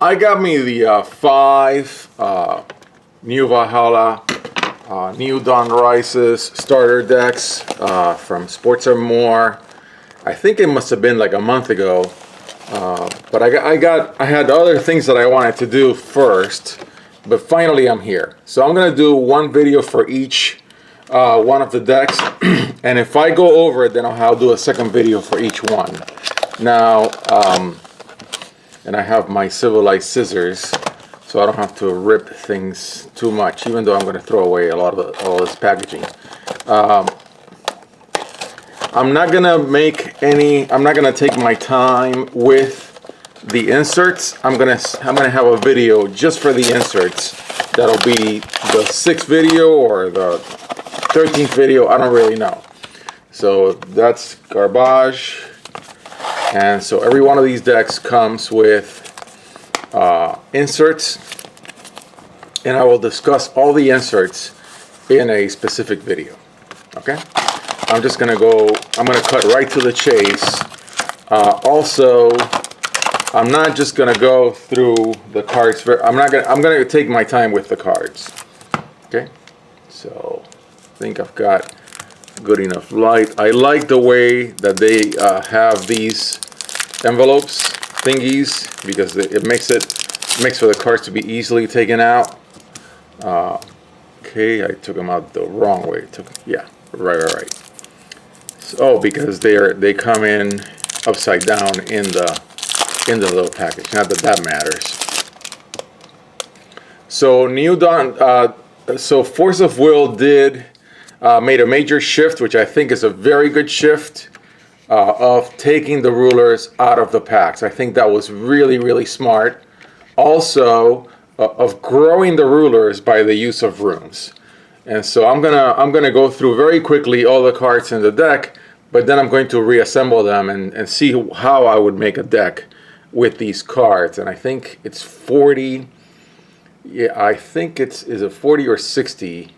I got me the 5 new Valhalla, new Don Rice's starter decks from Sports or More. I think it must have been like a month ago, but I had other things that I wanted to do first, but finally I'm here. So I'm gonna do one video for each one of the decks, and if I go over it, then I'll do a second video for each one. Now, and I have my civilized scissors, so I don't have to rip things too much, even though I'm going to throw away a lot of all this packaging. I'm not going to take my time with the inserts. I'm going to have a video just for the inserts. That'll be the 6th video or the 13th video, I don't really know. So that's garbage. And so every one of these decks comes with inserts, and I will discuss all the inserts in a specific video. Okay? I'm gonna cut right to the chase. Also, I'm not just gonna go through the cards. I'm gonna take my time with the cards. Okay? So I think I've got good enough light. I like the way that they have these envelopes thingies, because it makes for the cards to be easily taken out. Okay, I took them out the wrong way. Yeah, right. So because they come in upside down in the little package. Not that matters. So so Force of Will made a major shift, which I think is a very good shift, of taking the rulers out of the packs. I think that was really smart. Also, of growing the rulers by the use of runes. And so I'm gonna go through very quickly all the cards in the deck, but then I'm going to reassemble them and see how I would make a deck with these cards. And I think it's 40. Yeah, I think is it 40 or 60?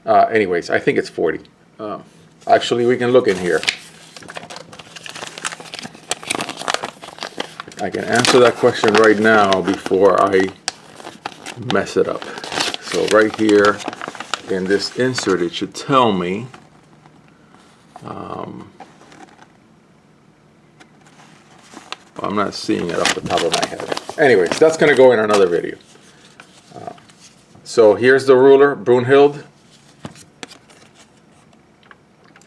Anyways, I think it's 40. Actually, we can look in here. I can answer that question right now before I mess it up. So right here in this insert, it should tell me I'm not seeing it off the top of my head. Anyways, that's going to go in another video. So here's the ruler, Brunhild.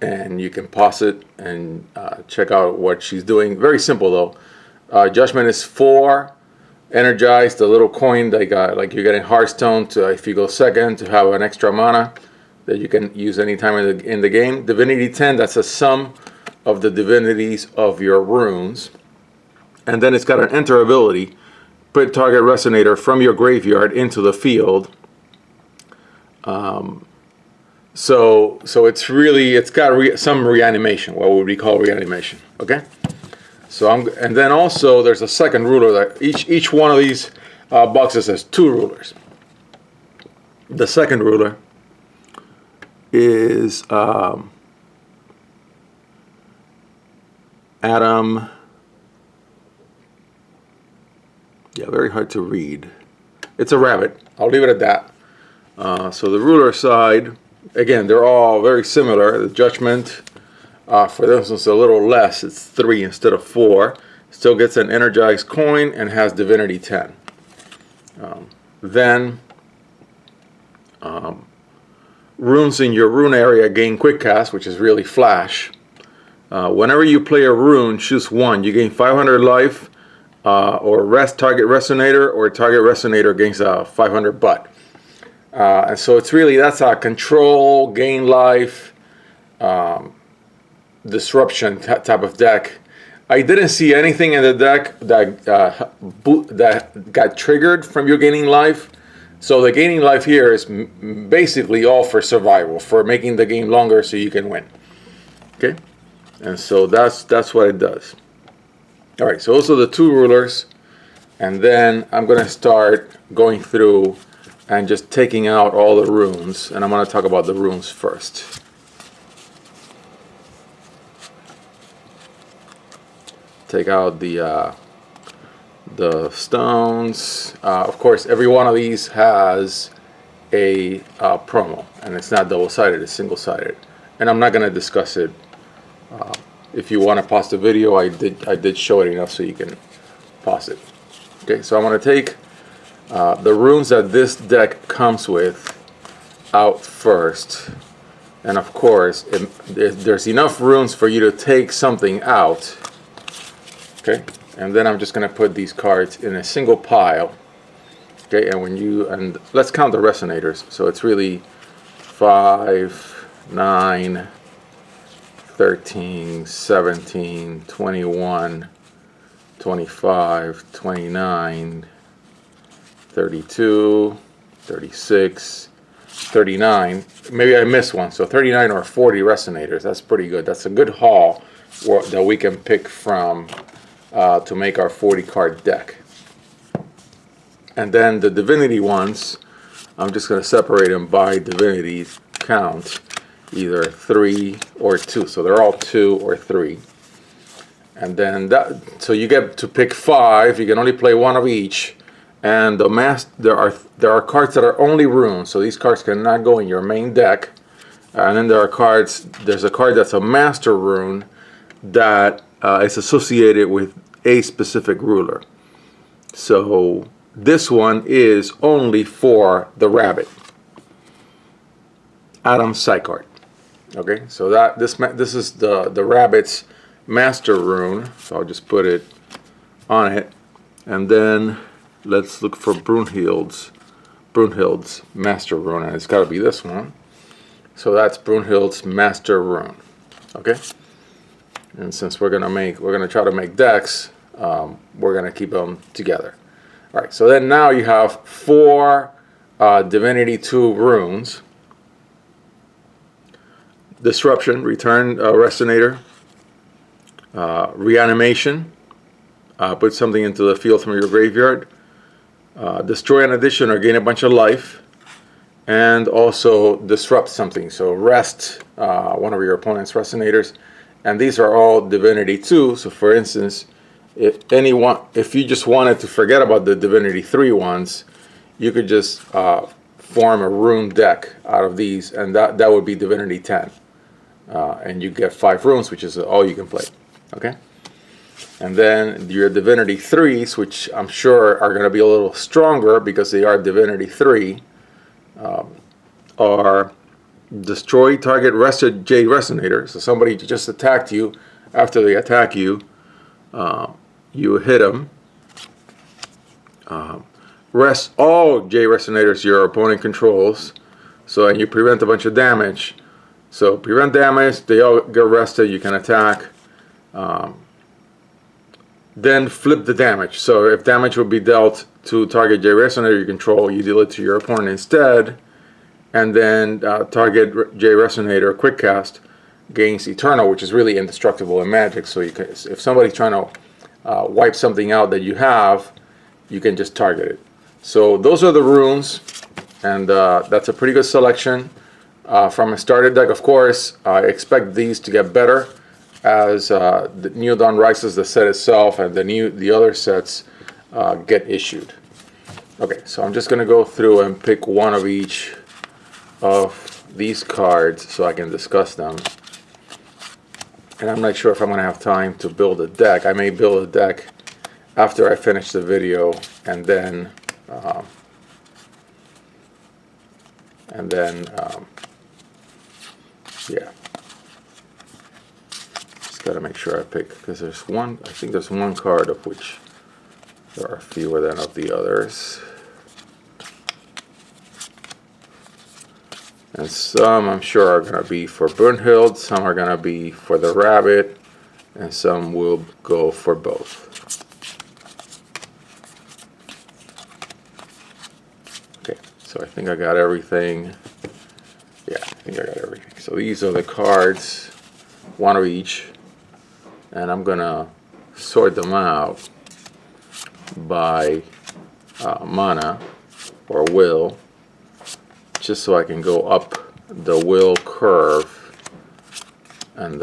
And you can pause it and check out what she's doing. Very simple though. Judgment is 4. Energize, the little coin they got, like you're getting Hearthstone to, if you go second, to have an extra mana that you can use anytime in the game. Divinity 10, that's a sum of the divinities of your runes. And then it's got an enter ability. Put target resonator from your graveyard into the field. So it's got some reanimation, what would we call reanimation, okay? So and then also there's a second ruler that each one of these boxes has 2 rulers. The second ruler is Adam. Yeah, very hard to read. It's a rabbit. I'll leave it at that. So the ruler side, again, they're all very similar. The judgment, for this one's a little less. It's 3 instead of 4. Still gets an energized coin and has divinity 10. Then runes in your rune area gain quick cast, which is really flash. Whenever you play a rune, choose one. You gain 500 life, or rest target resonator, or target resonator gains 500 butt. And so it's really, that's a control, gain life, disruption type of deck. I didn't see anything in the deck that got triggered from your gaining life. So the gaining life here is basically all for survival, for making the game longer so you can win. Okay, and so that's what it does. All right, so those are the 2 rulers, and then I'm going to start going through and just taking out all the runes, and I'm going to talk about the runes first. Take out the the stones. Of course, every one of these has a promo, and it's not double-sided, it's single-sided. And I'm not going to discuss it. If you want to pause the video, I did show it enough so you can pause it. Okay, so I'm going to take the runes that this deck comes with out first. And of course, there's enough runes for you to take something out. Okay, and then I'm just going to put these cards in a single pile. Okay, and let's count the resonators. So it's really 5, 9, 13, 17, 21, 25, 29, 32, 36, 39. Maybe I missed one. So 39 or 40 resonators. That's pretty good. That's a good haul that we can pick from to make our 40 card deck. And then the divinity ones, I'm just going to separate them by divinity count, either 3 or 2. So they're all 2 or 3. And then so you get to pick 5. You can only play one of each. And there are cards that are only runes. So these cards cannot go in your main deck. And then there's a card that's a master rune that is associated with a specific ruler. So this one is only for the rabbit, Adam Seikhart. Okay, so this is the rabbit's master rune. So I'll just put it on it, and then let's look for Brunhild's master rune, and it's got to be this one. So that's Brunhild's master rune. Okay, and since we're gonna try to make decks, we're gonna keep them together. All right, so then now you have 4 Divinity 2 runes. Disruption, return resonator. Reanimation, put something into the field from your graveyard. Destroy an addition or gain a bunch of life. And also disrupt something, so rest one of your opponent's resonators. And these are all Divinity 2, so for instance, if you just wanted to forget about the Divinity 3 ones, you could just form a rune deck out of these, and that would be Divinity 10. And you get 5 runes, which is all you can play. Okay? And then your Divinity 3s, which I'm sure are going to be a little stronger because they are Divinity 3, are destroy target Jade Resonator. So somebody just attacked you. After they attack you, you hit them. Rest all J Resonators your opponent controls. And you prevent a bunch of damage. So prevent damage, they all get rested, you can attack. Then flip the damage. So if damage would be dealt to target J Resonator you control, you deal it to your opponent instead. And then target J Resonator quick cast gains Eternal, which is really indestructible in Magic. So you can, if somebody's trying to wipe something out that you have, you can just target it. So those are the runes, and that's a pretty good selection from a starter deck. Of course, I expect these to get better as the New Dawn Rises, the set itself, and the other sets get issued. Okay, so I'm just going to go through and pick one of each of these cards so I can discuss them. And I'm not sure if I'm going to have time to build a deck. I may build a deck after I finish the video, and then yeah. Just got to make sure I pick, because I think there's one card of which there are fewer than of the others. And some I'm sure are going to be for Brunhild, some are going to be for the rabbit, and some will go for both. Okay, so I think I got everything. Yeah, I think I got everything. So these are the cards, one of each, and I'm going to sort them out by mana or will, just so I can go up the will curve. And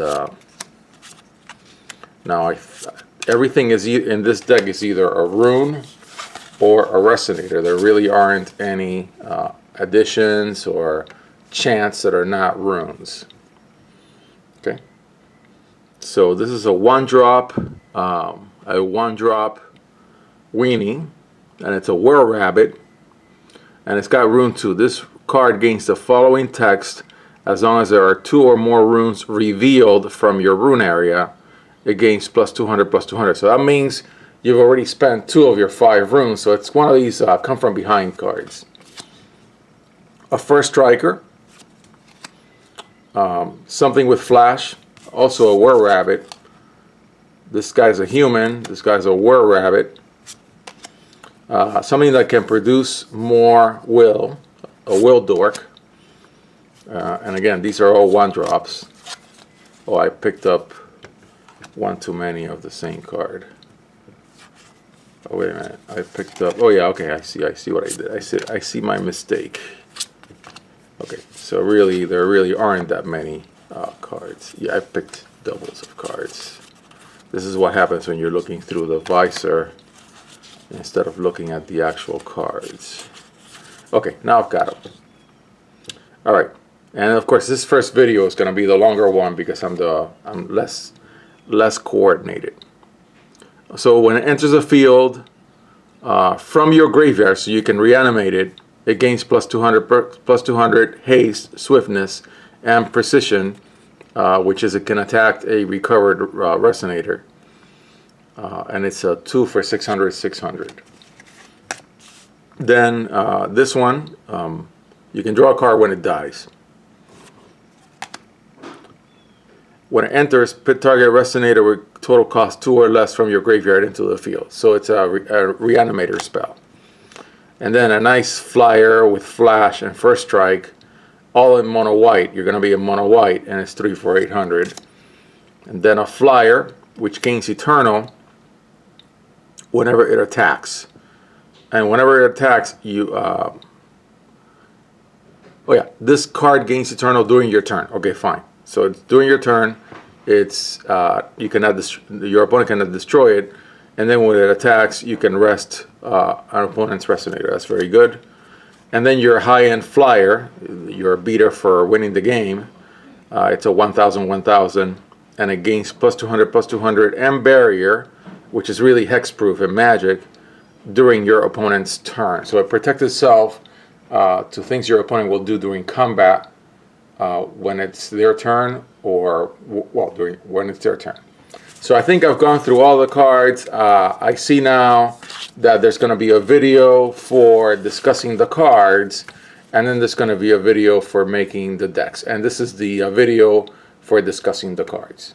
now everything is in this deck is either a rune or a resonator. There really aren't any additions or chants that are not runes. Okay, so this is a 1-drop weenie, and it's a were rabbit, and it's got rune 2. This card gains the following text as long as there are 2 or more runes revealed from your rune area. It gains plus 200, plus 200. So that means you've already spent 2 of your 5 runes. So it's one of these come from behind cards. A first striker. Something with flash. Also a were rabbit. This guy's a human. This guy's a were rabbit. Something that can produce more will. A will dork. And again, these are all 1-drops. Oh, I picked up one too many of the same card. Oh, wait a minute. I picked up... Oh, yeah, okay. I see what I did. I see my mistake. Okay, so really, there really aren't that many cards. Yeah, I picked doubles of cards. This is what happens when you're looking through the visor instead of looking at the actual cards. Okay, now I've got them. All right. And of course, this first video is going to be the longer one because I'm less coordinated. So when it enters a field from your graveyard, so you can reanimate it, it gains plus 200 haste, swiftness, and precision, which is it can attack a recovered resonator. And it's a 2 for 600, 600. Then this one, you can draw a card when it dies. When it enters, put target resonator with total cost 2 or less from your graveyard into the field. So it's a reanimator spell. And then a nice flyer with flash and first strike, all in mono white. You're going to be in mono white, and it's 3 for 800. And then a flyer, which gains eternal whenever it attacks. And whenever it attacks, you... oh yeah, this card gains eternal during your turn. Okay, fine. So it's during your turn, it's you cannot your opponent cannot destroy it, and then when it attacks, you can rest an opponent's resonator. That's very good. And then your high-end flyer, your beater for winning the game, it's a 1,000, 1,000, and it gains plus 200, and barrier, which is really hexproof and magic, during your opponent's turn. So it protects itself to things your opponent will do during combat. When it's their turn, or well, when it's their turn. So I think I've gone through all the cards. I see now that there's going to be a video for discussing the cards, and then there's going to be a video for making the decks. And this is the video for discussing the cards.